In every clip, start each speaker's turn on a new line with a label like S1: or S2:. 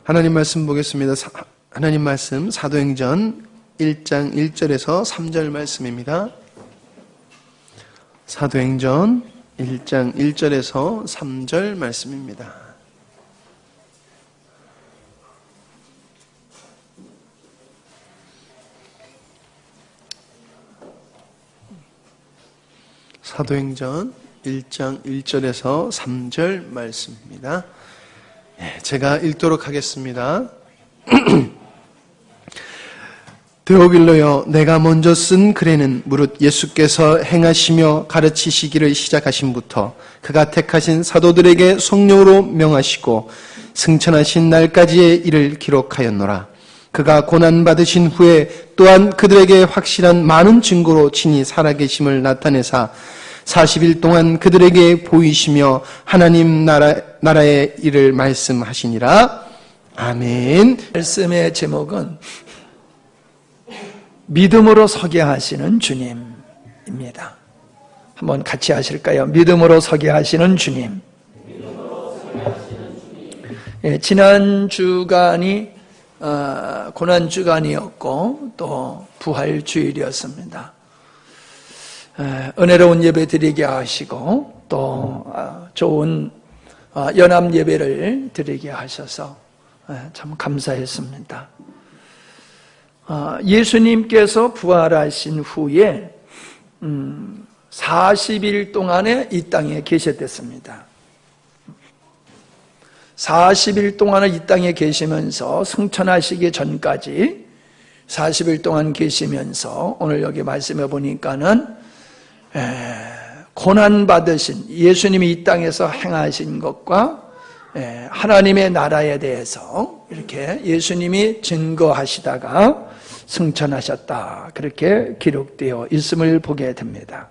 S1: 하나님 말씀 보겠습니다. 하나님 말씀 사도행전 1장 1절에서 3절 말씀입니다. 사도행전 1장 1절에서 3절 말씀입니다. 사도행전 1장 1절에서 3절 말씀입니다. 제가 읽도록 하겠습니다. 데오빌로여, 내가 먼저 쓴 글에는 무릇 예수께서 행하시며 가르치시기를 시작하심부터 그가 택하신 사도들에게 성령으로 명하시고 승천하신 날까지의 일을 기록하였노라. 그가 고난받으신 후에 또한 그들에게 확실한 많은 증거로 친히 살아계심을 나타내사 40일 동안 그들에게 보이시며 하나님 나라의 일을 말씀하시니라. 아멘.
S2: 말씀의 제목은 믿음으로 서게 하시는 주님입니다. 한번 같이 하실까요? 믿음으로 서게 하시는 주님. 지난 주간이 고난 주간이었고 또 부활 주일이었습니다. 은혜로운 예배 드리게 하시고 또 좋은 연합 예배를 드리게 하셔서 참 감사했습니다. 예수님께서 부활하신 후에 40일 동안에 이 땅에 계셨댔습니다. 40일 동안을 이 땅에 계시면서 승천하시기 전까지 40일 동안 계시면서 오늘 여기 말씀해 보니까는 고난받으신 예수님이 이 땅에서 행하신 것과 하나님의 나라에 대해서 이렇게 예수님이 증거하시다가 승천하셨다, 그렇게 기록되어 있음을 보게 됩니다.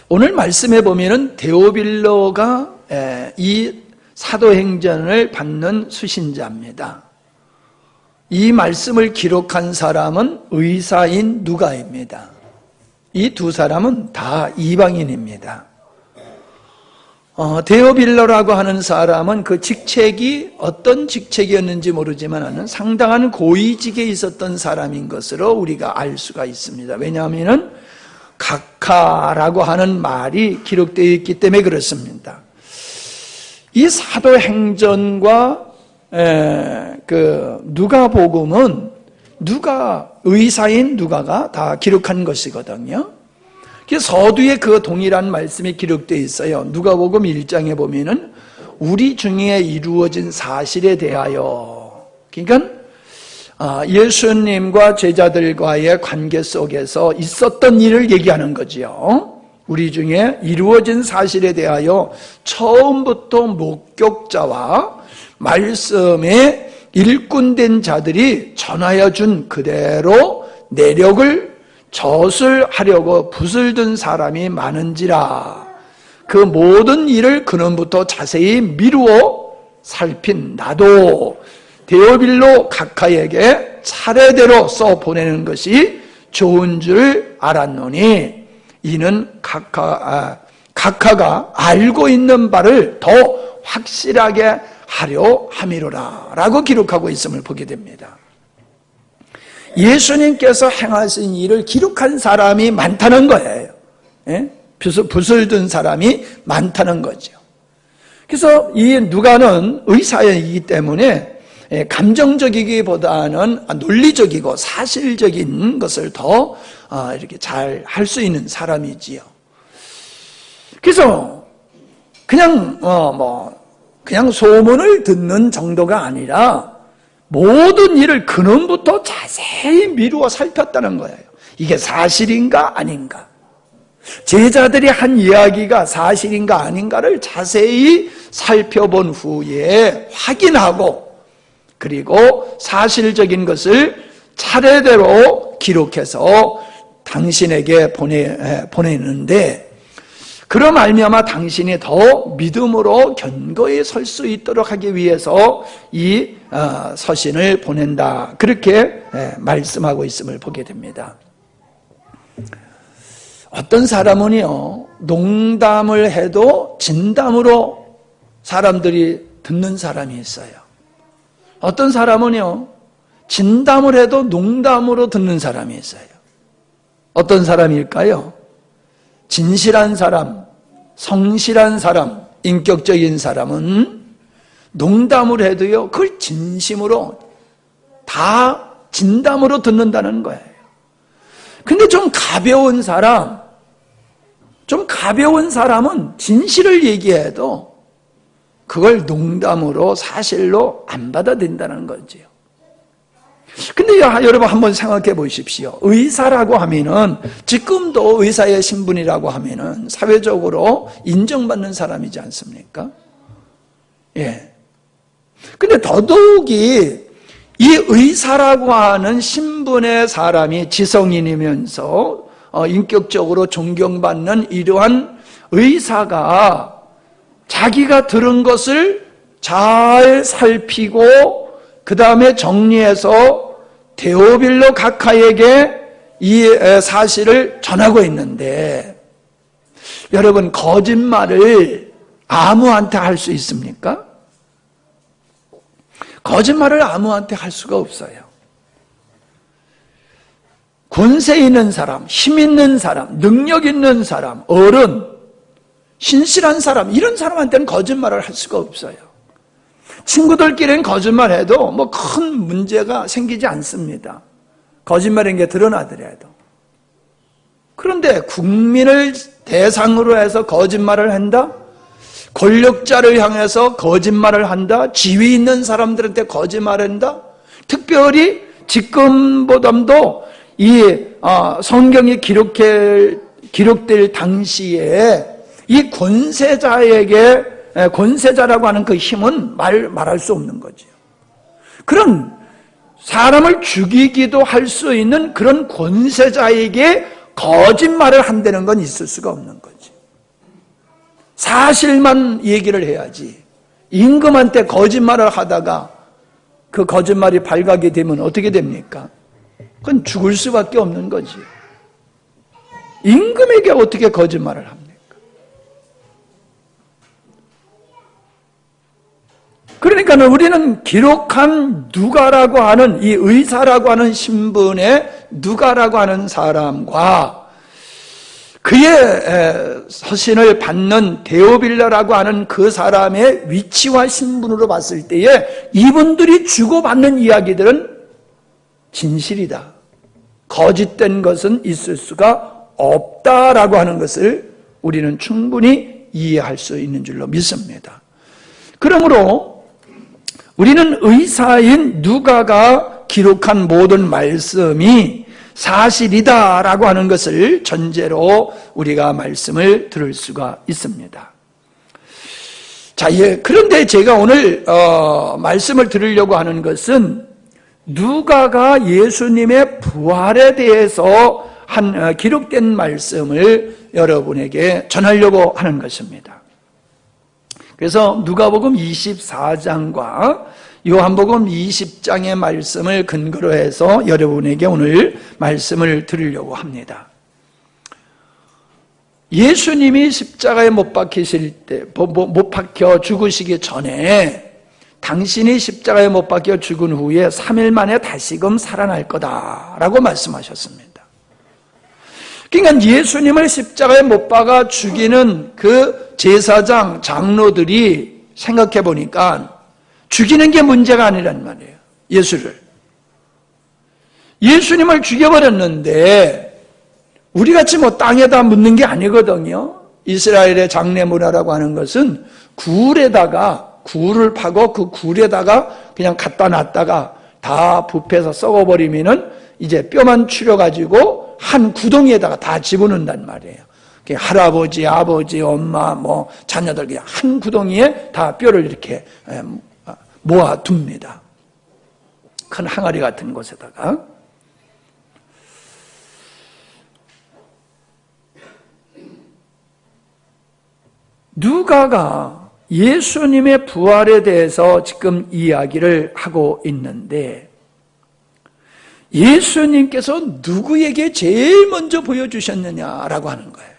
S2: 오늘 말씀해 보면은 데오빌로가 이 사도행전을 받는 수신자입니다. 이 말씀을 기록한 사람은 의사인 누가입니다. 이 두 사람은 다 이방인입니다. 데오빌로라고 하는 사람은 그 직책이 어떤 직책이었는지 모르지만 상당한 고위직에 있었던 사람인 것으로 우리가 알 수가 있습니다. 왜냐하면 각하라고 하는 말이 기록되어 있기 때문에 그렇습니다. 이 사도행전과 그 누가복음은 의사인 누가가 다 기록한 것이거든요. 서두에 그 동일한 말씀이 기록되어 있어요. 누가복음 1장에 보면은 우리 중에 이루어진 사실에 대하여, 그러니까 예수님과 제자들과의 관계 속에서 있었던 일을 얘기하는 거지요. 우리 중에 이루어진 사실에 대하여 처음부터 목격자와 말씀에 일꾼된 자들이 전하여 준 그대로 내력을 젖을 하려고 붓을 든 사람이 많은지라. 그 모든 일을 그놈부터 자세히 미루어 살핀 나도 데오빌로 각하에게 차례대로 써 보내는 것이 좋은 줄 알았노니 이는 각하가 알고 있는 바를 더 확실하게 하려 함이로라 라고 기록하고 있음을 보게 됩니다. 예수님께서 행하신 일을 기록한 사람이 많다는 거예요. 붓을 든 사람이 많다는 거죠. 그래서 이 누가는 의사이기 때문에 감정적이기보다는 논리적이고 사실적인 것을 더 이렇게 잘 할 수 있는 사람이지요. 그래서 그냥 그냥 소문을 듣는 정도가 아니라 모든 일을 근원부터 자세히 미루어 살폈다는 거예요. 이게 사실인가 아닌가, 제자들이 한 이야기가 사실인가 아닌가를 자세히 살펴본 후에 확인하고, 그리고 사실적인 것을 차례대로 기록해서 당신에게 보내는데, 그로 말미암아 당신이 더 믿음으로 견고히 설 수 있도록 하기 위해서 이 서신을 보낸다, 그렇게 말씀하고 있음을 보게 됩니다. 어떤 사람은요, 농담을 해도 진담으로 사람들이 듣는 사람이 있어요. 어떤 사람은요, 진담을 해도 농담으로 듣는 사람이 있어요. 어떤 사람일까요? 진실한 사람, 성실한 사람, 인격적인 사람은 농담을 해도요, 그걸 진심으로 다 진담으로 듣는다는 거예요. 근데 좀 가벼운 사람은 진실을 얘기해도 그걸 농담으로 사실로 안 받아들인다는 거지요. 근데 여러분 한번 생각해 보십시오. 의사라고 하면은, 지금도 의사의 신분이라고 하면은 사회적으로 인정받는 사람이지 않습니까? 예. 근데 더더욱이 이 의사라고 하는 신분의 사람이 지성인이면서 인격적으로 존경받는 이러한 의사가 자기가 들은 것을 잘 살피고 그 다음에 정리해서 데오빌로 각하에게 이 사실을 전하고 있는데, 여러분 거짓말을 아무한테 할 수 있습니까? 거짓말을 아무한테 할 수가 없어요. 권세 있는 사람, 힘 있는 사람, 능력 있는 사람, 어른, 신실한 사람, 이런 사람한테는 거짓말을 할 수가 없어요. 친구들끼리는 거짓말해도 뭐 큰 문제가 생기지 않습니다. 거짓말인 게 드러나더라도. 그런데 국민을 대상으로 해서 거짓말을 한다? 권력자를 향해서 거짓말을 한다? 지위 있는 사람들한테 거짓말한다? 특별히 지금보다도 이 성경이 기록될 당시에 이 권세자라고 하는 그 힘은 말할 수 없는 거죠. 그런 사람을 죽이기도 할 수 있는 그런 권세자에게 거짓말을 한다는 건 있을 수가 없는 거죠. 사실만 얘기를 해야지. 임금한테 거짓말을 하다가 그 거짓말이 발각이 되면 어떻게 됩니까? 그건 죽을 수밖에 없는 거지. 임금에게 어떻게 거짓말을 합니까? 그러니까 우리는 기록한 누가라고 하는 이 의사라고 하는 신분의 누가라고 하는 사람과 그의 서신을 받는 데오빌라라고 하는 그 사람의 위치와 신분으로 봤을 때에 이분들이 주고받는 이야기들은 진실이다. 거짓된 것은 있을 수가 없다라고 하는 것을 우리는 충분히 이해할 수 있는 줄로 믿습니다. 그러므로 우리는 의사인 누가가 기록한 모든 말씀이 사실이다라고 하는 것을 전제로 우리가 말씀을 들을 수가 있습니다. 자, 그런데 제가 오늘 말씀을 드리려고 하는 것은 누가가 예수님의 부활에 대해서 기록된 말씀을 여러분에게 전하려고 하는 것입니다. 그래서 누가복음 24장과 요한복음 20장의 말씀을 근거로 해서 여러분에게 오늘 말씀을 드리려고 합니다. 예수님이 십자가에 못 박혀 죽으시기 전에 당신이 십자가에 못 박혀 죽은 후에 3일 만에 다시금 살아날 거다라고 말씀하셨습니다. 그러니까 예수님을 십자가에 못 박아 죽이는 그 제사장, 장로들이 생각해 보니까 죽이는 게 문제가 아니란 말이에요. 예수님을 죽여버렸는데 우리같이 뭐 땅에다 묻는 게 아니거든요. 이스라엘의 장례 문화라고 하는 것은 굴을 파고 그 굴에다가 그냥 갖다 놨다가 다 부패해서 썩어버리면은 이제 뼈만 추려가지고 한 구덩이에다가 다 집어넣는단 말이에요. 할아버지, 아버지, 엄마, 자녀들 그냥 한 구덩이에 다 뼈를 이렇게 모아둡니다. 큰 항아리 같은 곳에다가. 누가가 예수님의 부활에 대해서 지금 이야기를 하고 있는데 예수님께서 누구에게 제일 먼저 보여주셨느냐라고 하는 거예요.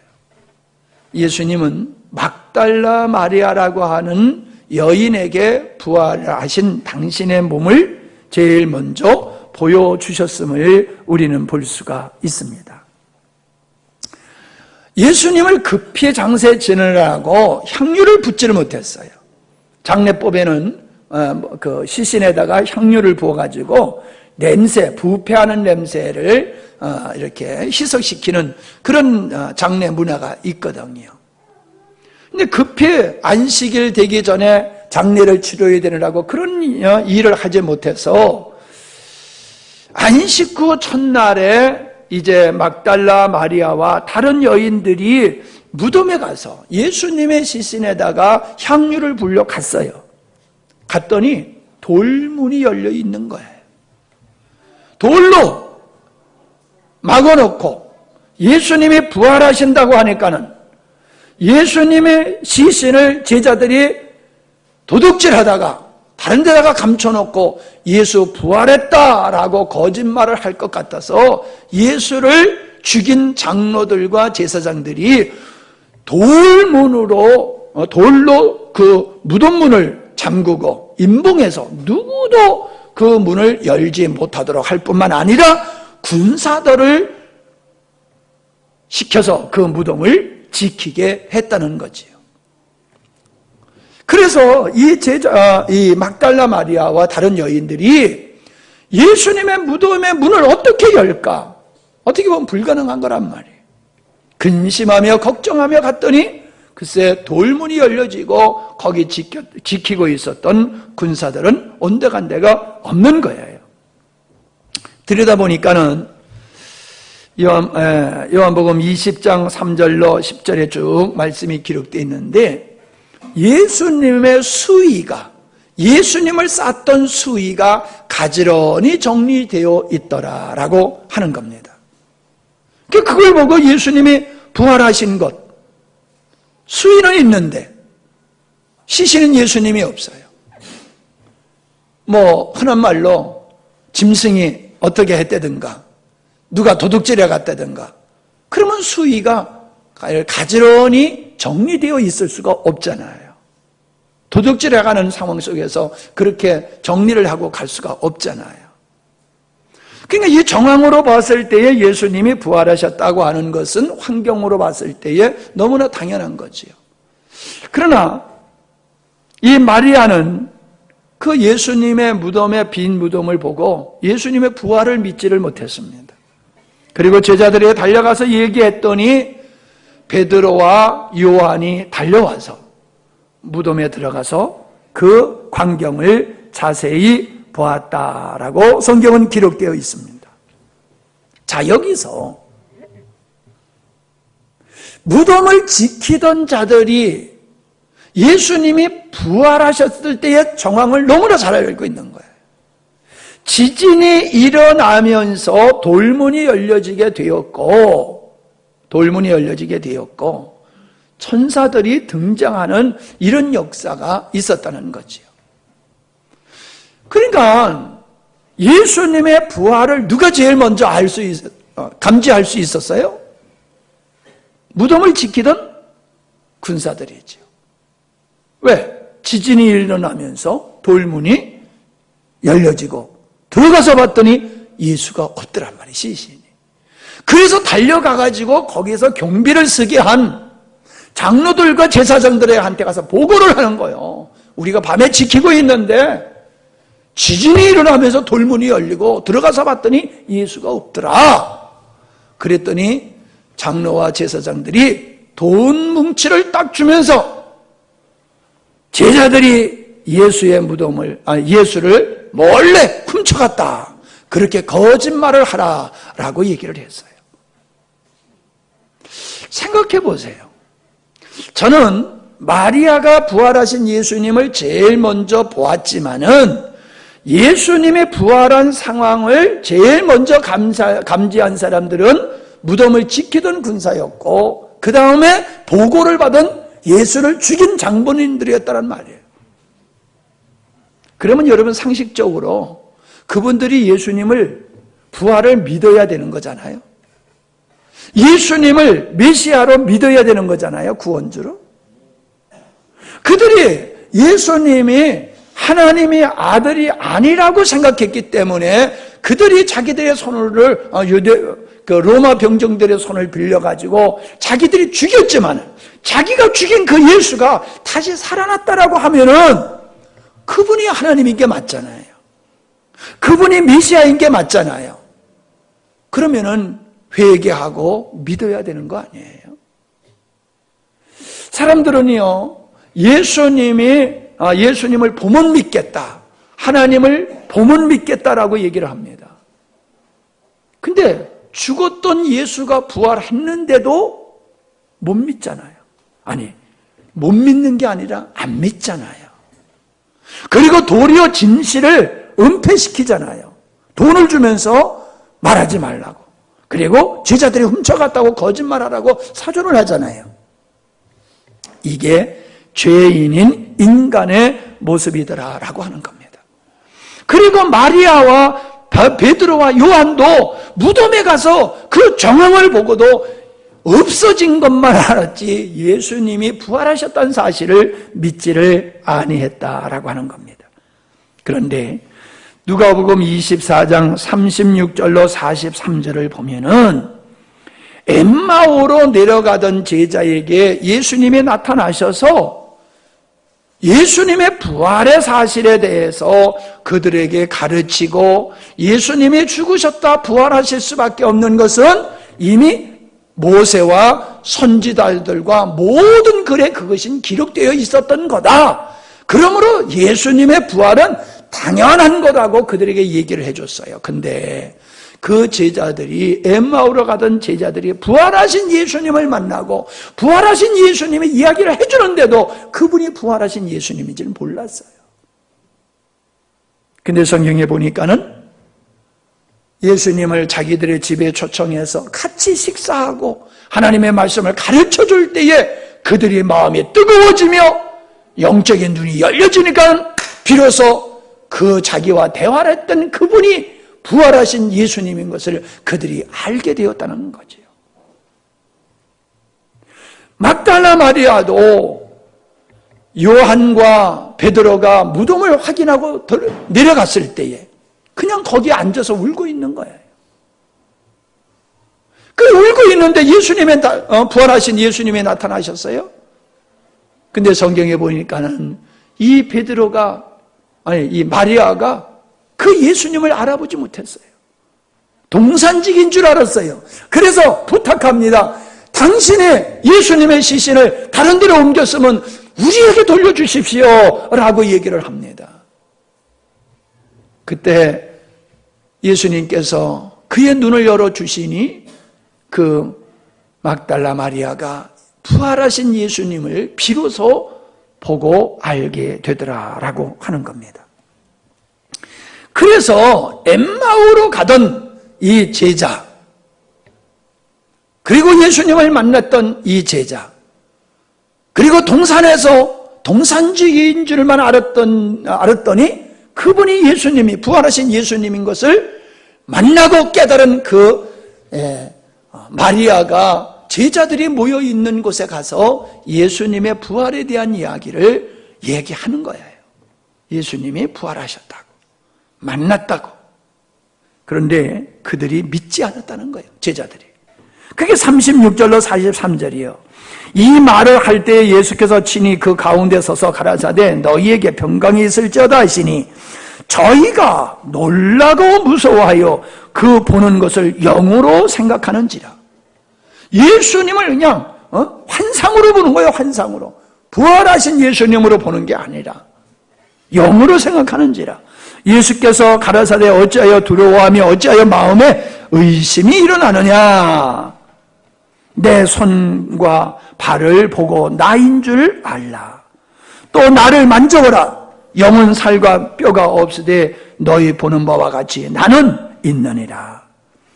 S2: 예수님은 막달라 마리아라고 하는 여인에게 부활하신 당신의 몸을 제일 먼저 보여주셨음을 우리는 볼 수가 있습니다. 예수님을 급히 장사에 지내라고 향유를 붓지를 못했어요. 장례법에는 그 시신에다가 향유를 부어가지고 냄새, 부패하는 냄새를 이렇게 희석시키는 그런 장례 문화가 있거든요. 근데 급히 안식일 되기 전에 장례를 치러야 되느라고 그런 일을 하지 못해서 안식 후 첫날에 이제 막달라 마리아와 다른 여인들이 무덤에 가서 예수님의 시신에다가 향유를 불려 갔어요. 갔더니 돌문이 열려 있는 거예요. 돌로 막아놓고 예수님이 부활하신다고 하니까는 예수님의 시신을 제자들이 도둑질하다가 다른 데다가 감춰놓고 예수 부활했다라고 거짓말을 할 것 같아서 예수를 죽인 장로들과 제사장들이 돌로 그 무덤문을 잠그고 임봉해서 누구도 그 문을 열지 못하도록 할 뿐만 아니라 군사들을 시켜서 그 무덤을 지키게 했다는 거지요. 그래서 이 막달라 마리아와 다른 여인들이 예수님의 무덤의 문을 어떻게 열까? 어떻게 보면 불가능한 거란 말이에요. 근심하며 걱정하며 갔더니 글쎄 돌문이 열려지고 거기 지키고 있었던 군사들은 온데간데가 없는 거예요. 들여다보니까는 요한복음 20장 3절로 10절에 쭉 말씀이 기록되어 있는데 예수님의 수의가, 예수님을 쌌던 수의가 가지런히 정리되어 있더라라고 하는 겁니다. 그걸 보고 예수님이 부활하신 것, 수의는 있는데 시신은 예수님이 없어요. 흔한 말로 짐승이 어떻게 했다든가 누가 도둑질해 갔다든가 그러면 수의가 가지런히 정리되어 있을 수가 없잖아요. 도둑질해 가는 상황 속에서 그렇게 정리를 하고 갈 수가 없잖아요. 그러니까 이 정황으로 봤을 때에 예수님이 부활하셨다고 하는 것은 환경으로 봤을 때에 너무나 당연한 거지요. 그러나 이 마리아는 그 예수님의 무덤의 빈 무덤을 보고 예수님의 부활을 믿지를 못했습니다. 그리고 제자들이 달려가서 얘기했더니 베드로와 요한이 달려와서 무덤에 들어가서 그 광경을 자세히 보았다라고 성경은 기록되어 있습니다. 자, 여기서 무덤을 지키던 자들이 예수님이 부활하셨을 때의 정황을 너무나 잘 알고 있는 거예요. 지진이 일어나면서 돌문이 열려지게 되었고 천사들이 등장하는 이런 역사가 있었다는 거지요. 그러니까 예수님의 부활을 누가 제일 먼저 감지할 수 있었어요? 무덤을 지키던 군사들이죠. 왜? 지진이 일어나면서 돌문이 열려지고 들어가서 봤더니 예수가 없더란 말이에요, 시신이. 그래서 달려가가지고 거기서 경비를 서게 한 장로들과 제사장들의 한테 가서 보고를 하는 거예요. 우리가 밤에 지키고 있는데 지진이 일어나면서 돌문이 열리고 들어가서 봤더니 예수가 없더라. 그랬더니 장로와 제사장들이 돈 뭉치를 딱 주면서 제자들이 예수를 몰래 훔쳐갔다. 그렇게 거짓말을 하라라고 얘기를 했어요. 생각해 보세요. 저는 마리아가 부활하신 예수님을 제일 먼저 보았지만은 예수님이 부활한 상황을 제일 먼저 감지한 사람들은 무덤을 지키던 군사였고 그 다음에 보고를 받은 예수를 죽인 장본인들이었다는 말이에요. 그러면 여러분 상식적으로 그분들이 예수님을 부활을 믿어야 되는 거잖아요. 예수님을 메시아로 믿어야 되는 거잖아요. 구원주로. 그들이 예수님이 하나님의 아들이 아니라고 생각했기 때문에 그들이 자기들의 손을 로마 병정들의 손을 빌려가지고 자기들이 죽였지만 자기가 죽인 그 예수가 다시 살아났다라고 하면은 그분이 하나님인 게 맞잖아요. 그분이 메시아인 게 맞잖아요. 그러면은 회개하고 믿어야 되는 거 아니에요? 사람들은요, 예수님을 보면 믿겠다, 하나님을 보면 믿겠다라고 얘기를 합니다. 근데 죽었던 예수가 부활했는데도 못 믿잖아요. 아니, 못 믿는 게 아니라 안 믿잖아요. 그리고 도리어 진실을 은폐시키잖아요. 돈을 주면서 말하지 말라고. 그리고 제자들이 훔쳐갔다고 거짓말하라고 사조를 하잖아요. 이게 죄인인 인간의 모습이더라라고 하는 겁니다. 그리고 마리아와 베드로와 요한도 무덤에 가서 그 정황을 보고도 없어진 것만 알았지 예수님이 부활하셨다는 사실을 믿지를 아니했다라고 하는 겁니다. 그런데 누가복음 24장 36절로 43절을 보면은 엠마오로 내려가던 제자에게 예수님이 나타나셔서 예수님의 부활의 사실에 대해서 그들에게 가르치고, 예수님이 죽으셨다 부활하실 수밖에 없는 것은 이미 모세와 선지자들과 모든 글에 그것이 기록되어 있었던 거다. 그러므로 예수님의 부활은 당연한 거라고 그들에게 얘기를 해줬어요. 근데 그 제자들이, 엠마오로 가던 제자들이 부활하신 예수님을 만나고 부활하신 예수님의 이야기를 해주는데도 그분이 부활하신 예수님인지는 몰랐어요. 근데 성경에 보니까는 예수님을 자기들의 집에 초청해서 같이 식사하고 하나님의 말씀을 가르쳐 줄 때에 그들이 마음이 뜨거워지며 영적인 눈이 열려지니까 비로소 그 자기와 대화를 했던 그분이 부활하신 예수님인 것을 그들이 알게 되었다는 거지요. 막달라 마리아도 요한과 베드로가 무덤을 확인하고 내려갔을 때에 그냥 거기에 앉아서 울고 있는 거예요. 그 울고 있는데 부활하신 예수님이 나타나셨어요. 근데 성경에 보니까는 이 마리아가 그 예수님을 알아보지 못했어요. 동산직인 줄 알았어요. 그래서 부탁합니다. 당신의 예수님의 시신을 다른 데로 옮겼으면 우리에게 돌려주십시오 라고 얘기를 합니다. 그때 예수님께서 그의 눈을 열어주시니 그 막달라 마리아가 부활하신 예수님을 비로소 보고 알게 되더라라고 하는 겁니다. 그래서 엠마오로 가던 이 제자, 그리고 예수님을 만났던 이 제자, 그리고 동산에서 동산주의인 줄만 알았더니 그분이 예수님이 부활하신 예수님인 것을 만나고 깨달은 마리아가 제자들이 모여 있는 곳에 가서 예수님의 부활에 대한 이야기를 얘기하는 거예요. 예수님이 부활하셨다고, 만났다고. 그런데 그들이 믿지 않았다는 거예요, 제자들이. 그게 36절로 43절이에요. 이 말을 할 때 예수께서 친히 그 가운데 서서 가라사대 너희에게 평강이 있을지어다 하시니 저희가 놀라고 무서워하여 그 보는 것을 영으로 생각하는지라. 예수님을 그냥 환상으로 보는 거예요. 환상으로. 부활하신 예수님으로 보는 게 아니라 영으로 생각하는지라. 예수께서 가라사대 어찌하여 두려워하며 어찌하여 마음에 의심이 일어나느냐. 내 손과 발을 보고 나인 줄 알라. 또 나를 만져보라. 영은 살과 뼈가 없으되 너희 보는 바와 같이 나는 있느니라.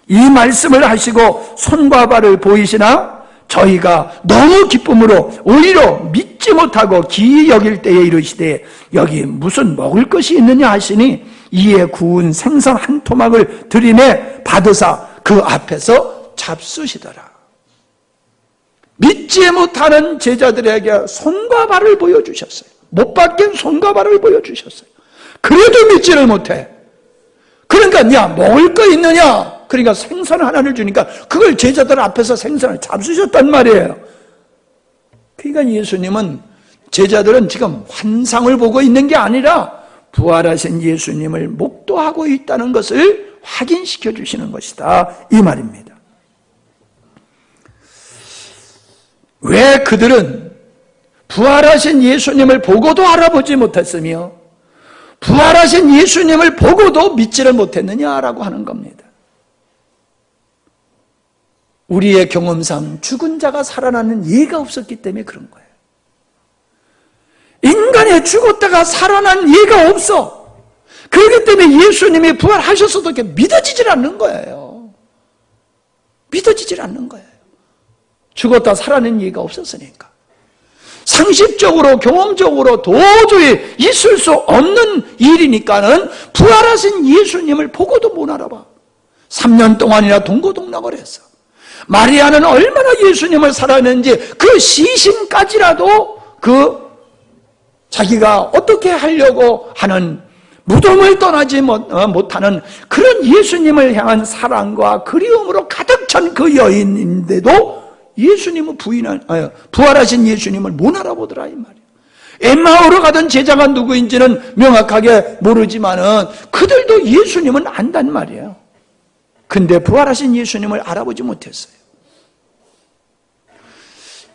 S2: 이 말씀을 하시고 손과 발을 보이시나 저희가 너무 기쁨으로 오히려 믿지 못하고 기이 여길 때에 이르시되 여기 무슨 먹을 것이 있느냐 하시니 이에 구운 생선 한 토막을 들이내 받으사 그 앞에서 잡수시더라. 믿지 못하는 제자들에게 손과 발을 보여주셨어요. 못 박힌 손과 발을 보여주셨어요. 그래도 믿지를 못해. 그러니까 야, 먹을 거 있느냐? 그러니까 생선 하나를 주니까 그걸 제자들 앞에서 생선을 잡수셨단 말이에요. 그러니까 예수님은, 제자들은 지금 환상을 보고 있는 게 아니라 부활하신 예수님을 목도하고 있다는 것을 확인시켜 주시는 것이다, 이 말입니다. 왜 그들은 부활하신 예수님을 보고도 알아보지 못했으며 부활하신 예수님을 보고도 믿지를 못했느냐라고 하는 겁니다. 우리의 경험상 죽은 자가 살아나는 예가 없었기 때문에 그런 거예요. 인간이 죽었다가 살아난 예가 없어. 그렇기 때문에 예수님이 부활하셨어도 이렇게 믿어지질 않는 거예요. 믿어지질 않는 거예요. 죽었다 살아난 예가 없었으니까. 상식적으로, 경험적으로 도저히 있을 수 없는 일이니까는 부활하신 예수님을 보고도 못 알아봐. 3년 동안이나 동고동락을 했어. 마리아는 얼마나 예수님을 사랑했는지 그 시신까지라도 자기가 어떻게 하려고 하는, 무덤을 떠나지 못하는 그런 예수님을 향한 사랑과 그리움으로 가득 찬 그 여인인데도 예수님은 부활하신 예수님을 못 알아보더라, 이 말이에요. 엠마오로 가던 제자가 누구인지는 명확하게 모르지만은 그들도 예수님은 안단 말이에요. 근데 부활하신 예수님을 알아보지 못했어요.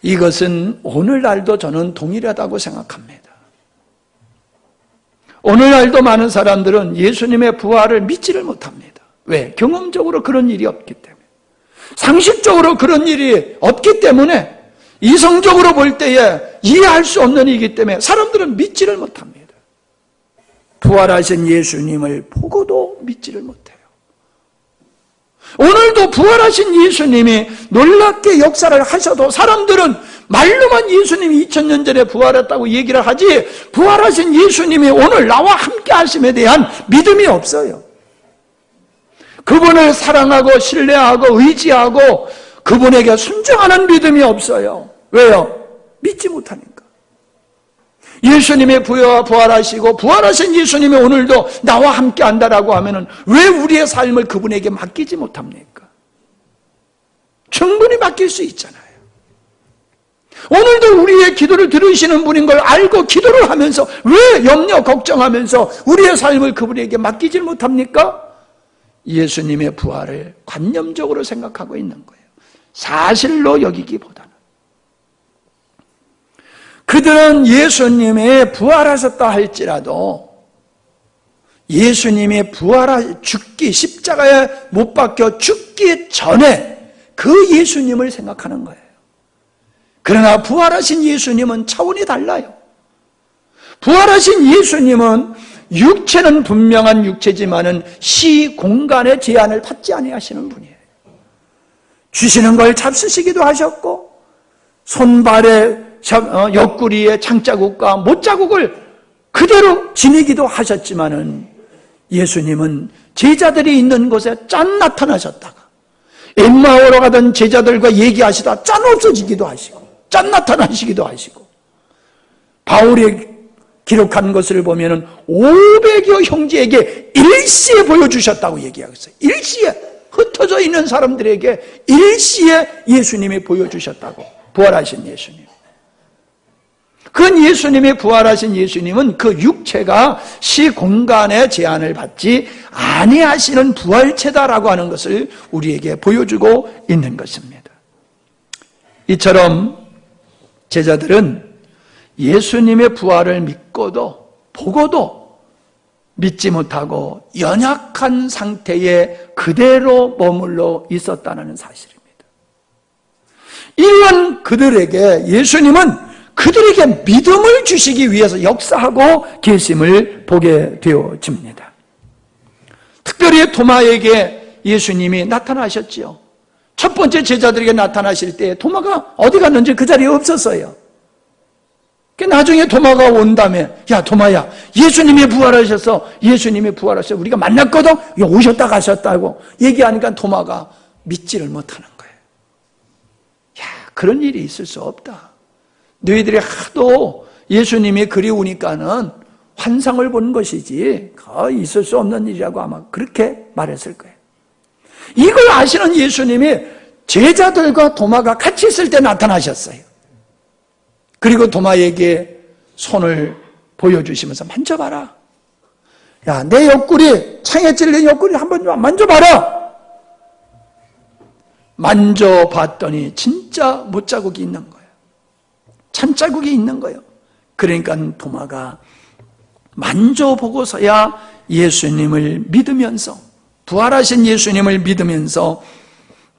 S2: 이것은 오늘날도 저는 동일하다고 생각합니다. 오늘날도 많은 사람들은 예수님의 부활을 믿지를 못합니다. 왜? 경험적으로 그런 일이 없기 때문에. 상식적으로 그런 일이 없기 때문에, 이성적으로 볼 때에 이해할 수 없는 일이기 때문에 사람들은 믿지를 못합니다. 부활하신 예수님을 보고도 믿지를 못해요. 오늘도 부활하신 예수님이 놀랍게 역사를 하셔도 사람들은 말로만 예수님이 2000년 전에 부활했다고 얘기를 하지, 부활하신 예수님이 오늘 나와 함께 하심에 대한 믿음이 없어요. 그분을 사랑하고 신뢰하고 의지하고 그분에게 순종하는 믿음이 없어요. 왜요? 믿지 못하니까. 예수님이 부활하시고 부활하신 예수님이 오늘도 나와 함께 한다라고 하면은 왜 우리의 삶을 그분에게 맡기지 못합니까? 충분히 맡길 수 있잖아요. 오늘도 우리의 기도를 들으시는 분인 걸 알고 기도를 하면서 왜 염려 걱정하면서 우리의 삶을 그분에게 맡기지 못합니까? 예수님의 부활을 관념적으로 생각하고 있는 거예요. 사실로 여기기보다는. 그들은 예수님이 부활하셨다 할지라도 예수님이 죽기, 십자가에 못 박혀 죽기 전에 그 예수님을 생각하는 거예요. 그러나 부활하신 예수님은 차원이 달라요. 부활하신 예수님은 육체는 분명한 육체지만은 시공간의 제한을 받지 아니하시는 분이에요. 주시는 걸 잡수시기도 하셨고 손발의 옆구리에 창자국과 못자국을 그대로 지니기도 하셨지만은 예수님은 제자들이 있는 곳에 짠 나타나셨다가 엠마오로 가던 제자들과 얘기하시다 짠 없어지기도 하시고 짠 나타나시기도 하시고 바울이 기록한 것을 보면은 500여 형제에게 일시에 보여주셨다고 얘기하고 있어요. 일시에 흩어져 있는 사람들에게 일시에 예수님이 보여주셨다고. 부활하신 예수님. 그 예수님이 부활하신 예수님은 그 육체가 시공간의 제한을 받지 아니하시는 부활체다라고 하는 것을 우리에게 보여주고 있는 것입니다. 이처럼 제자들은 예수님의 부활을 믿고도 보고도 믿지 못하고 연약한 상태에 그대로 머물러 있었다는 사실입니다. 이런 그들에게 예수님은 그들에게 믿음을 주시기 위해서 역사하고 계심을 보게 되어집니다. 특별히 토마에게 예수님이 나타나셨지요. 첫 번째 제자들에게 나타나실 때 토마가 어디 갔는지 그 자리에 없었어요. 나중에 토마가 온 다음에 야 토마야 예수님이 부활하셔서 우리가 만났거든 오셨다 가셨다고 얘기하니까 토마가 믿지를 못하는 거예요. 야 그런 일이 있을 수 없다. 너희들이 하도 예수님이 그리우니까는 환상을 본 것이지 있을 수 없는 일이라고 아마 그렇게 말했을 거예요. 이걸 아시는 예수님이 제자들과 도마가 같이 있을 때 나타나셨어요. 그리고 도마에게 손을 보여주시면서 만져봐라. 야, 내 옆구리, 창에 찔린 옆구리 한번 만져봐라. 만져봤더니 진짜 못자국이 있는 거예요. 찬자국이 있는 거예요. 그러니까 도마가 만져보고서야 예수님을 믿으면서, 부활하신 예수님을 믿으면서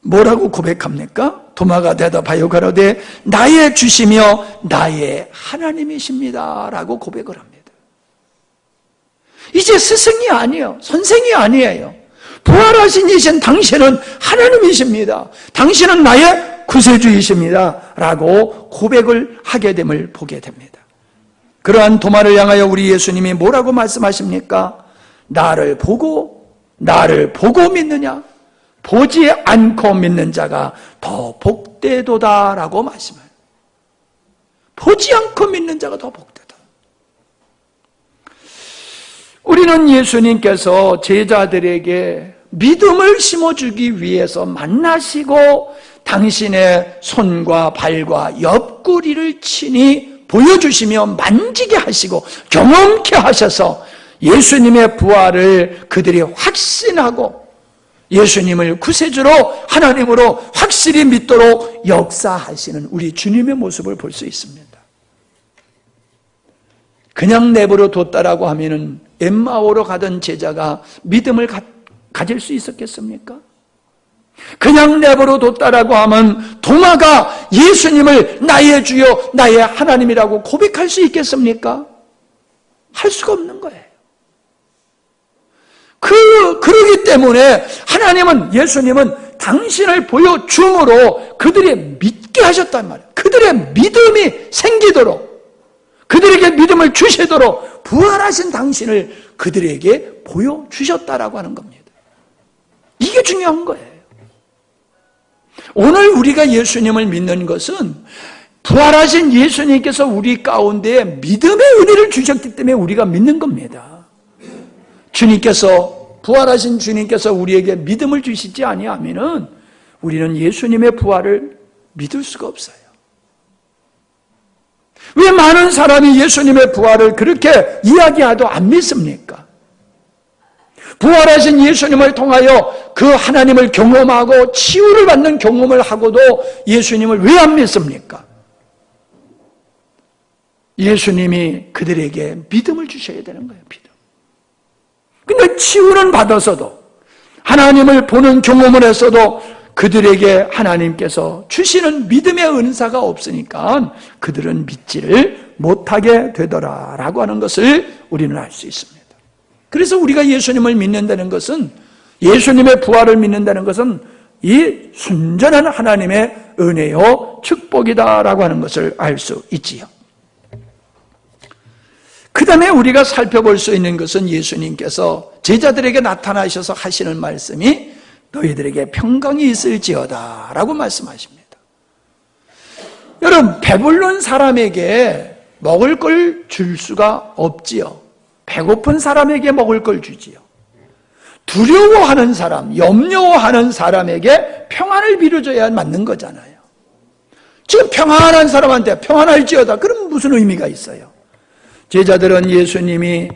S2: 뭐라고 고백합니까? 도마가 대답하여 가로되 나의 주시며 나의 하나님이십니다 라고 고백을 합니다. 이제 스승이 아니에요. 선생이 아니에요. 부활하신 이신 당신은 하나님이십니다. 당신은 나의 구세주이십니다 라고 고백을 하게 됨을 보게 됩니다. 그러한 도마를 향하여 우리 예수님이 뭐라고 말씀하십니까? 나를 보고 믿느냐? 보지 않고 믿는 자가 더 복되도다라고 말씀해요. 보지 않고 믿는 자가 더 복되다. 우리는 예수님께서 제자들에게 믿음을 심어주기 위해서 만나시고 당신의 손과 발과 옆구리를 친히 보여주시며 만지게 하시고 경험케 하셔서 예수님의 부활을 그들이 확신하고 예수님을 구세주로 하나님으로 확실히 믿도록 역사하시는 우리 주님의 모습을 볼 수 있습니다. 그냥 내버려 뒀다라고 하면은 엠마오로 가던 제자가 믿음을 가질 수 있었겠습니까? 그냥 내버려 뒀다라고 하면 도마가 예수님을 나의 주요 나의 하나님이라고 고백할 수 있겠습니까? 할 수가 없는 거예요. 그러기 때문에 예수님은 당신을 보여줌으로 그들이 믿게 하셨단 말이에요. 그들의 믿음이 생기도록, 그들에게 믿음을 주시도록 부활하신 당신을 그들에게 보여주셨다라고 하는 겁니다. 이게 중요한 거예요. 오늘 우리가 예수님을 믿는 것은 부활하신 예수님께서 우리 가운데 믿음의 은혜를 주셨기 때문에 우리가 믿는 겁니다. 부활하신 주님께서 우리에게 믿음을 주시지 아니하면은 우리는 예수님의 부활을 믿을 수가 없어요. 왜 많은 사람이 예수님의 부활을 그렇게 이야기해도 안 믿습니까? 부활하신 예수님을 통하여 그 하나님을 경험하고 치유를 받는 경험을 하고도 예수님을 왜 안 믿습니까? 예수님이 그들에게 믿음을 주셔야 되는 거예요. 믿음. 근데 치유는 받아서도 하나님을 보는 경험을 했어도 그들에게 하나님께서 주시는 믿음의 은사가 없으니까 그들은 믿지를 못하게 되더라라고 하는 것을 우리는 알 수 있습니다. 그래서 우리가 예수님을 믿는다는 것은, 예수님의 부활을 믿는다는 것은 이 순전한 하나님의 은혜요 축복이다라고 하는 것을 알 수 있지요. 그 다음에 우리가 살펴볼 수 있는 것은 예수님께서 제자들에게 나타나셔서 하시는 말씀이 너희들에게 평강이 있을지어다 라고 말씀하십니다. 여러분, 배불른 사람에게 먹을 걸 줄 수가 없지요. 배고픈 사람에게 먹을 걸 주지요. 두려워하는 사람, 염려하는 사람에게 평안을 빌어줘야 맞는 거잖아요. 지금 평안한 사람한테 평안할지어다, 그럼 무슨 의미가 있어요? 제자들은 예수님이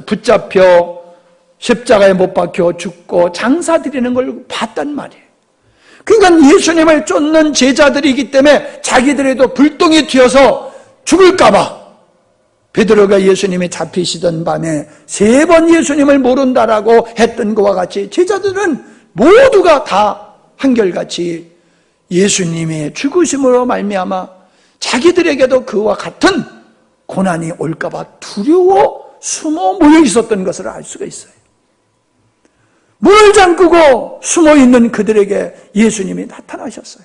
S2: 붙잡혀 십자가에 못 박혀 죽고 장사 드리는 걸 봤단 말이에요. 그러니까 예수님을 쫓는 제자들이기 때문에 자기들에도 불똥이 튀어서 죽을까봐 베드로가 예수님이 잡히시던 밤에 3번 예수님을 모른다라고 했던 것과 같이 제자들은 모두가 다 한결같이 예수님의 죽으심으로 말미암아 자기들에게도 그와 같은 고난이 올까봐 두려워 숨어 모여 있었던 것을 알 수가 있어요. 문을 잠그고 숨어 있는 그들에게 예수님이 나타나셨어요.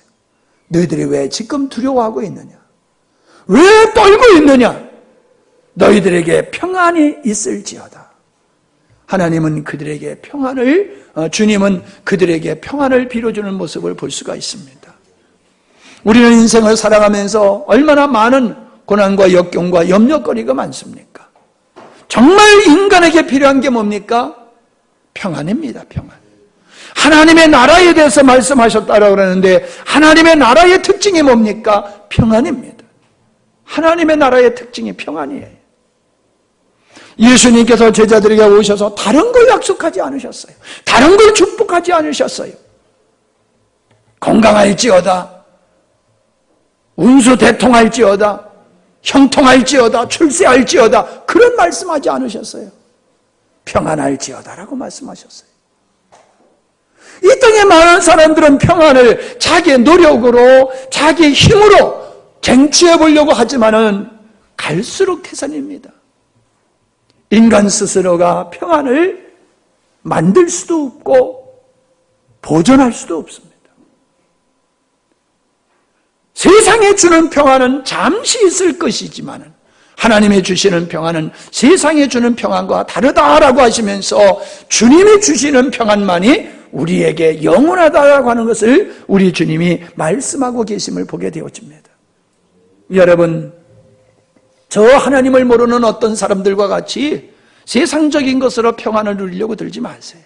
S2: 너희들이 왜 지금 두려워하고 있느냐? 왜 떨고 있느냐? 너희들에게 평안이 있을지어다. 하나님은 그들에게 주님은 그들에게 평안을 빌어주는 모습을 볼 수가 있습니다. 우리는 인생을 살아가면서 얼마나 많은 고난과 역경과 염려거리가 많습니까? 정말 인간에게 필요한 게 뭡니까? 평안입니다. 평안. 하나님의 나라에 대해서 말씀하셨다라고 그러는데 하나님의 나라의 특징이 뭡니까? 평안입니다. 하나님의 나라의 특징이 평안이에요. 예수님께서 제자들에게 오셔서 다른 걸 약속하지 않으셨어요. 다른 걸 축복하지 않으셨어요. 건강할지어다, 운수 대통할지어다, 형통할지어다, 출세할지어다, 그런 말씀하지 않으셨어요. 평안할지어다라고 말씀하셨어요. 이 땅에 많은 사람들은 평안을 자기의 노력으로, 자기의 힘으로 쟁취해 보려고 하지만은 갈수록 태산입니다. 인간 스스로가 평안을 만들 수도 없고 보존할 수도 없습니다. 세상에 주는 평안은 잠시 있을 것이지만 하나님이 주시는 평안은 세상에 주는 평안과 다르다라고 하시면서 주님이 주시는 평안만이 우리에게 영원하다라고 하는 것을 우리 주님이 말씀하고 계심을 보게 되어집니다. 여러분, 저 하나님을 모르는 어떤 사람들과 같이 세상적인 것으로 평안을 누리려고 들지 마세요.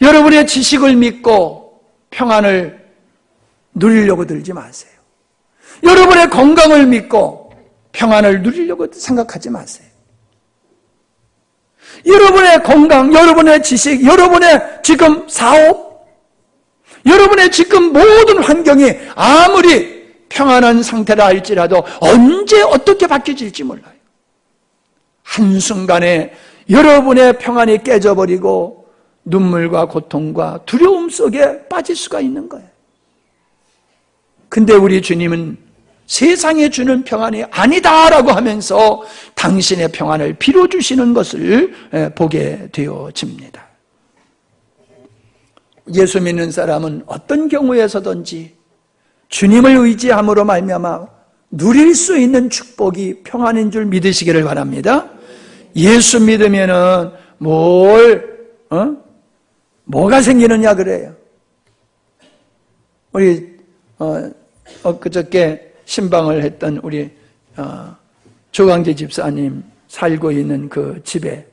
S2: 여러분의 지식을 믿고 평안을 누리려고 들지 마세요. 여러분의 건강을 믿고 평안을 누리려고 생각하지 마세요. 여러분의 건강, 여러분의 지식, 여러분의 지금 사업, 여러분의 지금 모든 환경이 아무리 평안한 상태라 할지라도 언제 어떻게 바뀌어질지 몰라요. 한순간에 여러분의 평안이 깨져버리고 눈물과 고통과 두려움 속에 빠질 수가 있는 거예요. 근데 우리 주님은 세상에 주는 평안이 아니다라고 하면서 당신의 평안을 빌어주시는 것을 보게 되어집니다. 예수 믿는 사람은 어떤 경우에서든지 주님을 의지함으로 말미암아 누릴 수 있는 축복이 평안인 줄 믿으시기를 바랍니다. 예수 믿으면은 뭐가 생기느냐 그래요. 우리 그저께 신방을 했던 우리 조강재 집사님 살고 있는 그 집에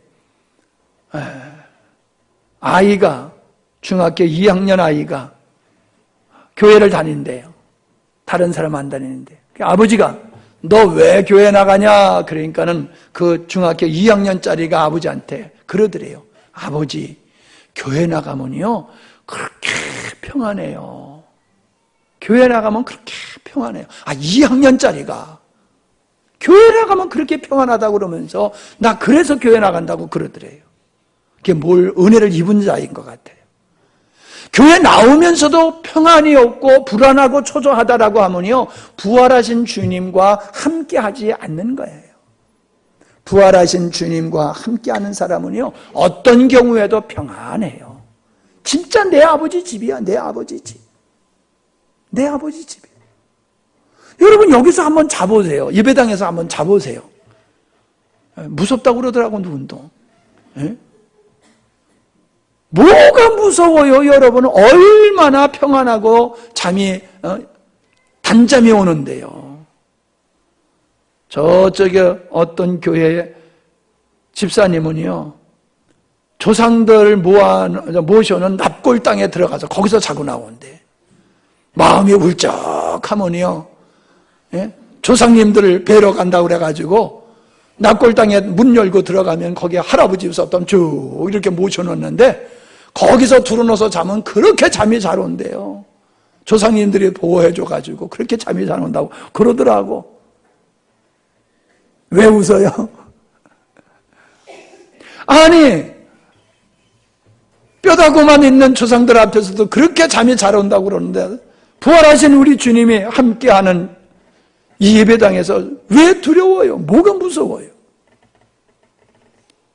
S2: 아이가 중학교 2학년 아이가 교회를 다닌대요. 다른 사람 안 다니는데 아버지가 너 왜 교회 나가냐 그러니까는 그 중학교 2학년짜리가 아버지한테 그러더래요. 아버지, 교회 나가면요 그렇게 평안해요. 교회 나가면 그렇게 평안해요. 2학년짜리가 교회 나가면 그렇게 평안하다고 그러면서 나 그래서 교회 나간다고 그러더래요. 그게 뭘 은혜를 입은 자인 것 같아요. 교회 나오면서도 평안이 없고 불안하고 초조하다라고 하면요 부활하신 주님과 함께하지 않는 거예요. 부활하신 주님과 함께하는 사람은요 어떤 경우에도 평안해요. 진짜 내 아버지 집이야. 내 아버지 집. 내 아버지 집이에요. 여러분 여기서 한번 자보세요. 예배당에서 한번 자보세요. 무섭다고 그러더라고 누군도. 뭐가 무서워요? 여러분 얼마나 평안하고 잠이 단잠이 오는데요. 저쪽에 어떤 교회 집사님은요 조상들 모셔놓은 납골 땅에 들어가서 거기서 자고 나온대. 마음이 울적하면요 조상님들을 뵈러 간다고 그래가지고 납골 땅에 문 열고 들어가면 거기에 할아버지 있었던 쭉 이렇게 모셔놓는데 거기서 들어놓아서 자면 그렇게 잠이 잘 온대요. 조상님들이 보호해줘가지고 그렇게 잠이 잘 온다고 그러더라고. 왜 웃어요? 아니 뼈다구만 있는 조상들 앞에서도 그렇게 잠이 잘 온다고 그러는데 부활하신 우리 주님이 함께하는 이 예배당에서 왜 두려워요? 뭐가 무서워요?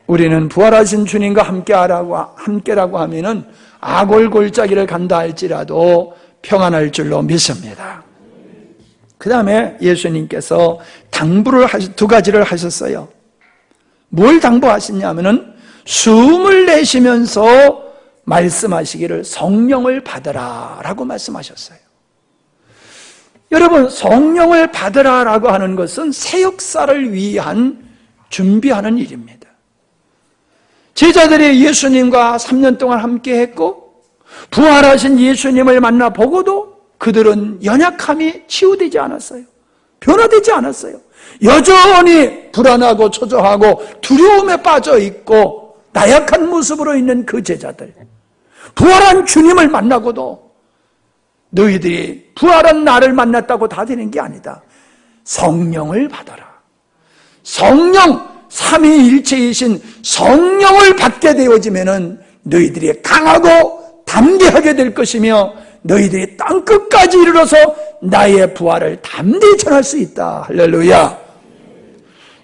S2: 우리는 부활하신 주님과 함께라고 하면은 아골골짜기를 간다 할지라도 평안할 줄로 믿습니다. 그 다음에 예수님께서 당부를 두 가지를 하셨어요. 뭘 당부하시냐면은 숨을 내쉬면서 말씀하시기를 성령을 받으라 라고 말씀하셨어요. 여러분, 성령을 받으라라고 하는 것은 새 역사를 위한 준비하는 일입니다. 제자들이 예수님과 3년 동안 함께 했고 부활하신 예수님을 만나보고도 그들은 연약함이 치유되지 않았어요. 변화되지 않았어요. 여전히 불안하고 초조하고 두려움에 빠져 있고 나약한 모습으로 있는 그 제자들, 부활한 주님을 만나고도 너희들이 부활한 나를 만났다고 다 되는 게 아니다. 성령을 받아라. 성령, 삼위일체이신 성령을 받게 되어지면은 너희들이 강하고 담대하게 될 것이며 너희들이 땅끝까지 이르러서 나의 부활을 담대히 전할 수 있다. 할렐루야.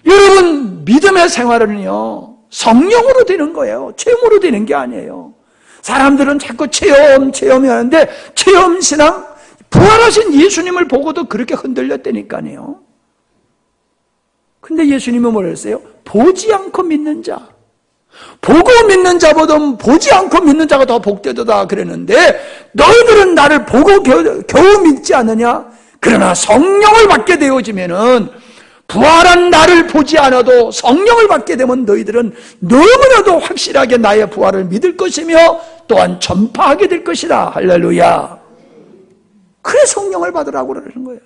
S2: 여러분, 믿음의 생활은요, 성령으로 되는 거예요. 체험으로 되는 게 아니에요. 사람들은 자꾸 체험이 하는데 체험신앙, 부활하신 예수님을 보고도 그렇게 흔들렸다니까요. 근데 예수님은 뭐라 했어요? 보지 않고 믿는 자, 보고 믿는 자보다 보지 않고 믿는 자가 더 복되도다 그랬는데 너희들은 나를 보고 겨우 믿지 않느냐? 그러나 성령을 받게 되어지면은 부활한 나를 보지 않아도 성령을 받게 되면 너희들은 너무나도 확실하게 나의 부활을 믿을 것이며 또한 전파하게 될 것이다. 할렐루야. 그래 성령을 받으라고 그러는 거예요.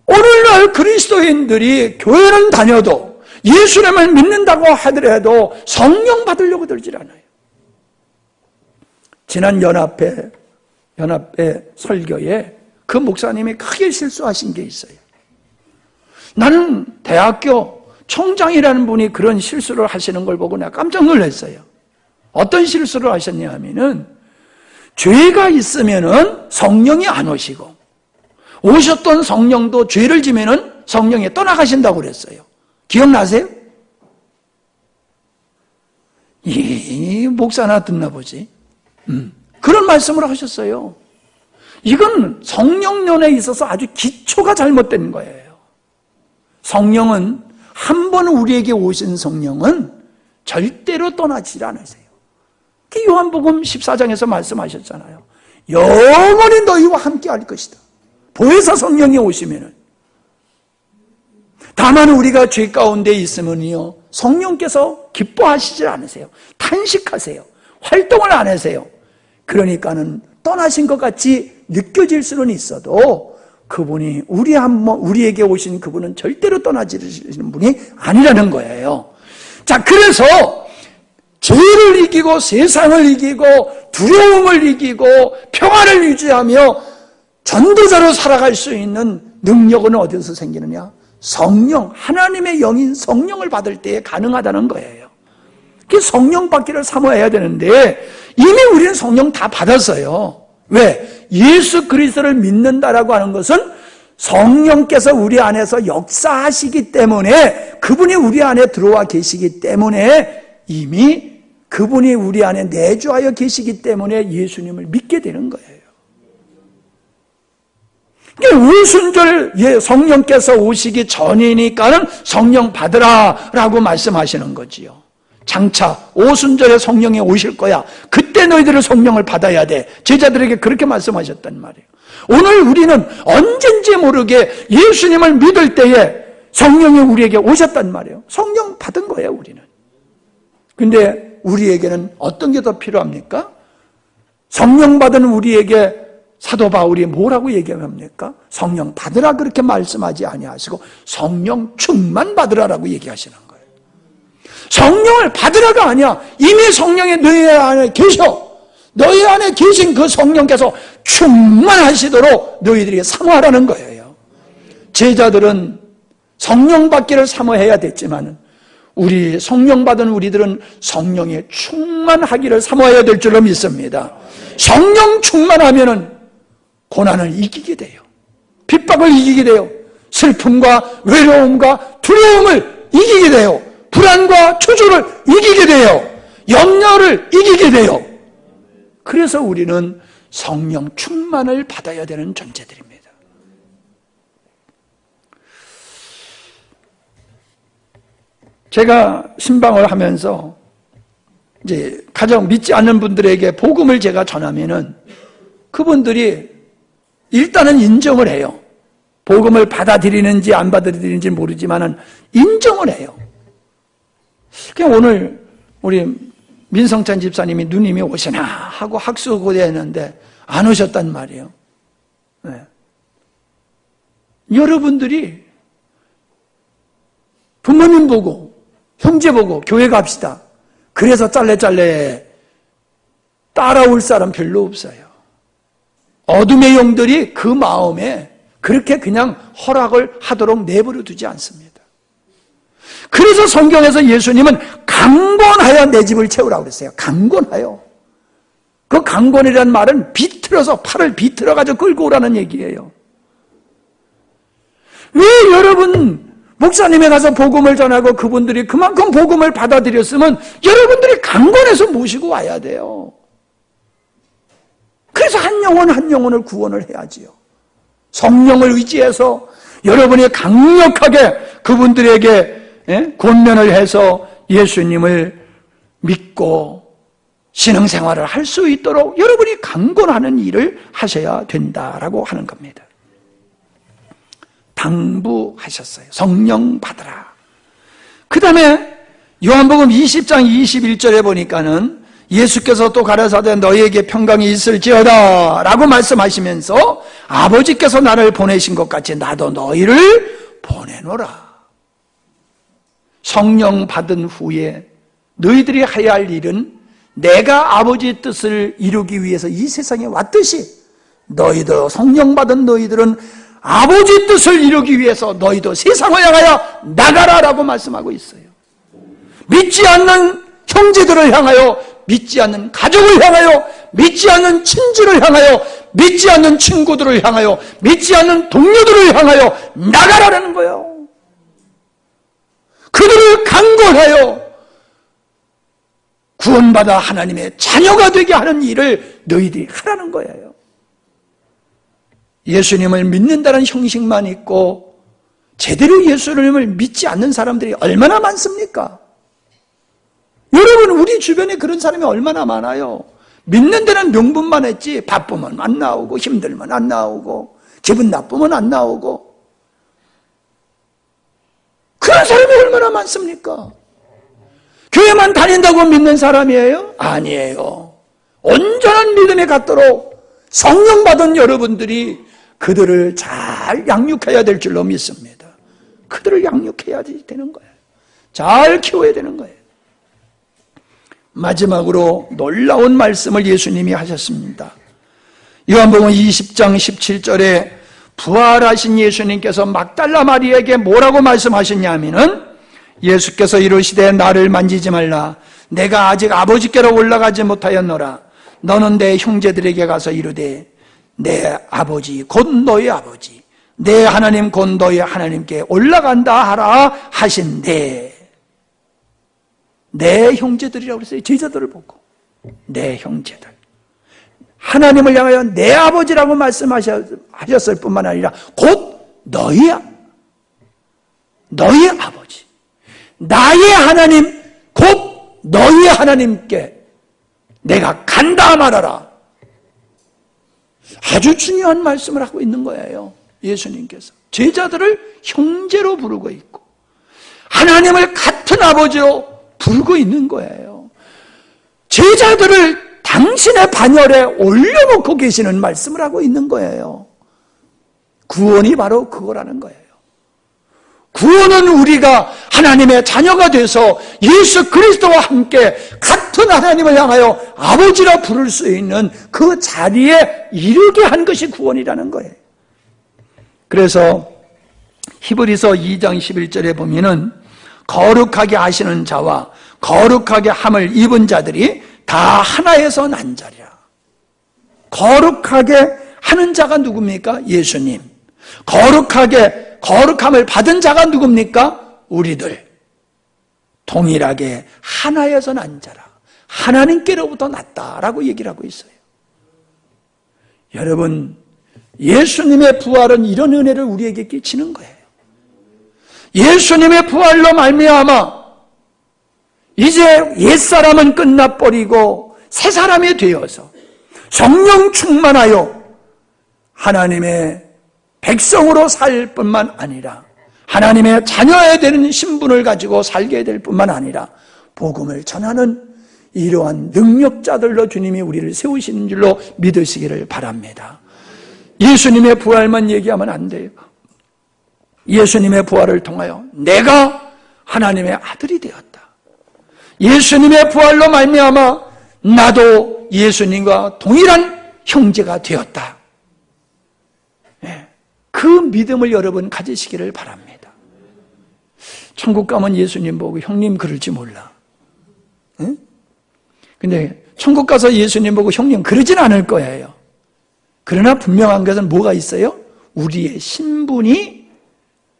S2: 오늘날 그리스도인들이 교회는 다녀도 예수님을 믿는다고 하더라도 성령 받으려고 들질 않아요. 지난 연합회 설교에 그 목사님이 크게 실수하신 게 있어요. 나는 대학교 총장이라는 분이 그런 실수를 하시는 걸 보고 내가 깜짝 놀랐어요. 어떤 실수를 하셨냐 하면은 죄가 있으면은 성령이 안 오시고 오셨던 성령도 죄를 지면은 성령이 떠나가신다고 그랬어요. 기억나세요? 이 목사나 듣나 보지. 그런 말씀을 하셨어요. 이건 성령론에 있어서 아주 기초가 잘못된 거예요. 성령은 한 번 우리에게 오신 성령은 절대로 떠나지 않으세요. 요한복음 14장에서 말씀하셨잖아요. 영원히 너희와 함께 할 것이다. 보혜사 성령이 오시면은. 다만 우리가 죄 가운데 있으면요, 성령께서 기뻐하시질 않으세요. 탄식하세요. 활동을 안 하세요. 그러니까는 떠나신 것 같이 느껴질 수는 있어도 그분이 우리에게 오신 그분은 절대로 떠나지시는 분이 아니라는 거예요. 자, 그래서 죄를 이기고 세상을 이기고 두려움을 이기고 평안을 유지하며 전도자로 살아갈 수 있는 능력은 어디서 생기느냐? 성령, 하나님의 영인 성령을 받을 때에 가능하다는 거예요. 그 성령 받기를 사모해야 되는데 이미 우리는 성령 다 받았어요. 왜? 예수 그리스도를 믿는다라고 하는 것은 성령께서 우리 안에서 역사하시기 때문에 그분이 우리 안에 들어와 계시기 때문에 이미 그분이 우리 안에 내주하여 계시기 때문에 예수님을 믿게 되는 거예요. 오순절 성령께서 오시기 전이니까는 성령 받으라라고 말씀하시는 거지요. 장차 오순절에 성령이 오실 거야. 그때 너희들은 성령을 받아야 돼. 제자들에게 그렇게 말씀하셨단 말이에요. 오늘 우리는 언젠지 모르게 예수님을 믿을 때에 성령이 우리에게 오셨단 말이에요. 성령 받은 거예요, 우리는. 근데 우리에게는 어떤 게 더 필요합니까? 성령 받은 우리에게 사도 바울이 뭐라고 얘기합니까? 성령 받으라 그렇게 말씀하지 아니하시고 성령 충만 받으라라고 얘기하시는 거예요. 성령을 받으라가 아니야. 이미 성령이 너희 안에 계셔. 너희 안에 계신 그 성령께서 충만하시도록 너희들이 사모하라는 거예요. 제자들은 성령 받기를 사모해야 됐지만 우리 성령 받은 우리들은 성령에 충만하기를 사모해야 될 줄로 믿습니다. 성령 충만하면은 고난을 이기게 돼요. 핍박을 이기게 돼요. 슬픔과 외로움과 두려움을 이기게 돼요. 불안과 초조를 이기게 돼요. 염려를 이기게 돼요. 그래서 우리는 성령 충만을 받아야 되는 존재들입니다. 제가 신방을 하면서 이제 가정 믿지 않는 분들에게 복음을 제가 전하면은 그분들이 일단은 인정을 해요. 복음을 받아들이는지 안 받아들이는지 모르지만은 인정을 해요. 그냥 오늘 우리 민성찬 집사님이 누님이 오시나 하고 학수고대했는데 안 오셨단 말이에요. 네. 여러분들이 부모님 보고 형제 보고 교회 갑시다. 그래서 짤레짤레 따라올 사람 별로 없어요. 어둠의 영들이 그 마음에 그렇게 그냥 허락을 하도록 내버려 두지 않습니다. 그래서 성경에서 예수님은 강권하여 내 집을 채우라고 그랬어요. 강권하여. 그 강권이라는 말은 비틀어서 팔을 비틀어가지고 끌고 오라는 얘기예요. 왜 여러분 목사님에 가서 복음을 전하고 그분들이 그만큼 복음을 받아들였으면 여러분들이 강권해서 모시고 와야 돼요. 그래서 한 영혼 한 영혼을 구원을 해야지요. 성령을 의지해서 여러분이 강력하게 그분들에게 권면을 해서 예수님을 믿고 신앙생활을 할 수 있도록 여러분이 강권하는 일을 하셔야 된다라고 하는 겁니다. 당부하셨어요. 성령 받으라. 그 다음에 요한복음 20장 21절에 보니까는 예수께서 또 가라사대 너희에게 평강이 있을지어다 라고 말씀하시면서 아버지께서 나를 보내신 것 같이 나도 너희를 보내노라. 성령 받은 후에 너희들이 해야 할 일은 내가 아버지의 뜻을 이루기 위해서 이 세상에 왔듯이 너희도 성령 받은 너희들은 아버지의 뜻을 이루기 위해서 너희도 세상을 향하여 나가라라고 말씀하고 있어요. 믿지 않는 형제들을 향하여, 믿지 않는 가족을 향하여, 믿지 않는 친지를 향하여, 믿지 않는 친구들을 향하여, 믿지 않는 동료들을 향하여 나가라는 거예요. 그들을 강권하여 구원받아 하나님의 자녀가 되게 하는 일을 너희들이 하라는 거예요. 예수님을 믿는다는 형식만 있고 제대로 예수님을 믿지 않는 사람들이 얼마나 많습니까? 여러분, 우리 주변에 그런 사람이 얼마나 많아요. 믿는 데는 명분만 했지 바쁘면 안 나오고 힘들면 안 나오고 기분 나쁘면 안 나오고 그런 사람이 얼마나 많습니까? 교회만 다닌다고 믿는 사람이에요? 아니에요. 온전한 믿음에 갖도록 성령 받은 여러분들이 그들을 잘 양육해야 될 줄로 믿습니다. 그들을 양육해야 되는 거예요. 잘 키워야 되는 거예요. 마지막으로 놀라운 말씀을 예수님이 하셨습니다. 요한복음 20장 17절에 부활하신 예수님께서 막달라 마리아에게 뭐라고 말씀하셨냐면은 예수께서 이르시되 나를 만지지 말라. 내가 아직 아버지께로 올라가지 못하였노라. 너는 내 형제들에게 가서 이르되 내 아버지 곧 너희 아버지 내 하나님 곧 너희 하나님께 올라간다 하라 하신대. 내 형제들이라고 그랬어요. 제자들을 보고 내 형제들, 하나님을 향하여 내 아버지라고 말씀하셨을 뿐만 아니라 곧 너희 아버지, 나의 하나님 곧 너희 하나님께 내가 간다 말하라. 아주 중요한 말씀을 하고 있는 거예요. 예수님께서 제자들을 형제로 부르고 있고 하나님을 같은 아버지로 부르고 있는 거예요. 제자들을 당신의 반열에 올려놓고 계시는 말씀을 하고 있는 거예요. 구원이 바로 그거라는 거예요. 구원은 우리가 하나님의 자녀가 돼서 예수 그리스도와 함께 같은 하나님을 향하여 아버지라 부를 수 있는 그 자리에 이르게 한 것이 구원이라는 거예요. 그래서 히브리서 2장 11절에 보면은 거룩하게 하시는 자와 거룩하게 함을 입은 자들이 다 하나에서 난 자리라. 거룩하게 하는 자가 누굽니까? 예수님. 거룩함을 받은 자가 누굽니까? 우리들. 동일하게 하나에서 난 자라. 하나님께로부터 났다라고 얘기를 하고 있어요. 여러분, 예수님의 부활은 이런 은혜를 우리에게 끼치는 거예요. 예수님의 부활로 말미암아 이제 옛사람은 끝나버리고 새 사람이 되어서 성령 충만하여 하나님의 백성으로 살 뿐만 아니라 하나님의 자녀야 되는 신분을 가지고 살게 될 뿐만 아니라 복음을 전하는 이러한 능력자들로 주님이 우리를 세우시는 줄로 믿으시기를 바랍니다. 예수님의 부활만 얘기하면 안 돼요. 예수님의 부활을 통하여 내가 하나님의 아들이 되었다. 예수님의 부활로 말미암아 나도 예수님과 동일한 형제가 되었다. 그 믿음을 여러분 가지시기를 바랍니다. 천국 가면 예수님 보고 형님 그럴지 몰라. 근데 천국 가서 예수님 보고 형님 그러진 않을 거예요. 그러나 분명한 것은 뭐가 있어요? 우리의 신분이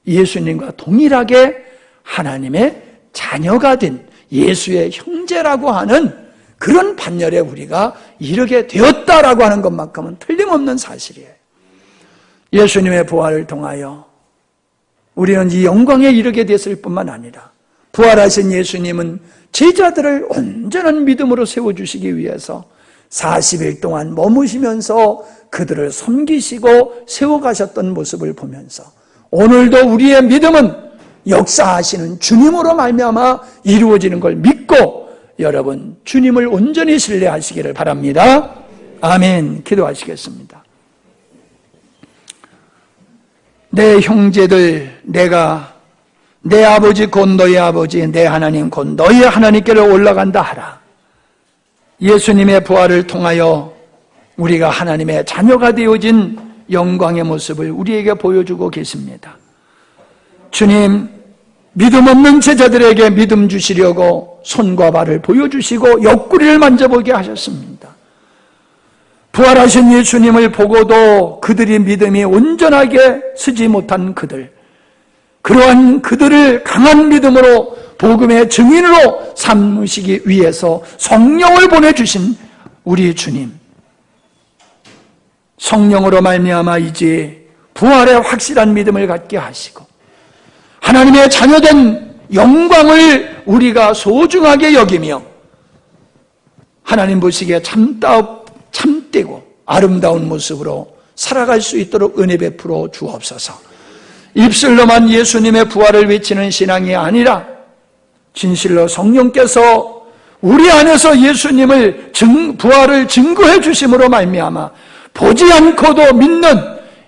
S2: 예수님과 동일하게 하나님의 자녀가 된 예수의 형제라고 하는 그런 반열에 우리가 이르게 되었다라고 하는 것만큼은 틀림없는 사실이에요. 예수님의 부활을 통하여 우리는 이 영광에 이르게 됐을 뿐만 아니라 부활하신 예수님은 제자들을 온전한 믿음으로 세워주시기 위해서 40일 동안 머무시면서 그들을 섬기시고 세워가셨던 모습을 보면서 오늘도 우리의 믿음은 역사하시는 주님으로 말미암아 이루어지는 걸 믿고 여러분 주님을 온전히 신뢰하시기를 바랍니다. 아멘. 기도하시겠습니다. 내 형제들, 내가 내 아버지 곧 너희 아버지, 내 하나님 곧 너희 하나님께로 올라간다 하라. 예수님의 부활을 통하여 우리가 하나님의 자녀가 되어진 영광의 모습을 우리에게 보여주고 계십니다. 주님, 믿음 없는 제자들에게 믿음 주시려고 손과 발을 보여주시고 옆구리를 만져보게 하셨습니다. 부활하신 예수님을 보고도 그들이 믿음이 온전하게 서지 못한 그들, 그러한 그들을 강한 믿음으로 복음의 증인으로 삼으시기 위해서 성령을 보내주신 우리 주님, 성령으로 말미암아 이제 부활의 확실한 믿음을 갖게 하시고 하나님의 자녀된 영광을 우리가 소중하게 여기며 하나님 보시기에 참되고 아름다운 모습으로 살아갈 수 있도록 은혜 베풀어 주옵소서. 입술로만 예수님의 부활을 외치는 신앙이 아니라 진실로 성령께서 우리 안에서 예수님을 부활을 증거해 주심으로 말미암아 보지 않고도 믿는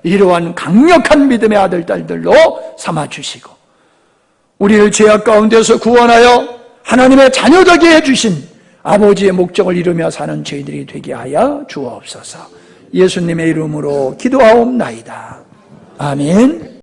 S2: 이러한 강력한 믿음의 아들, 딸들로 삼아주시고 우리를 죄악 가운데서 구원하여 하나님의 자녀되게 해주신 아버지의 목적을 이루며 사는 저희들이 되게 하여 주옵소서. 예수님의 이름으로 기도하옵나이다. 아멘.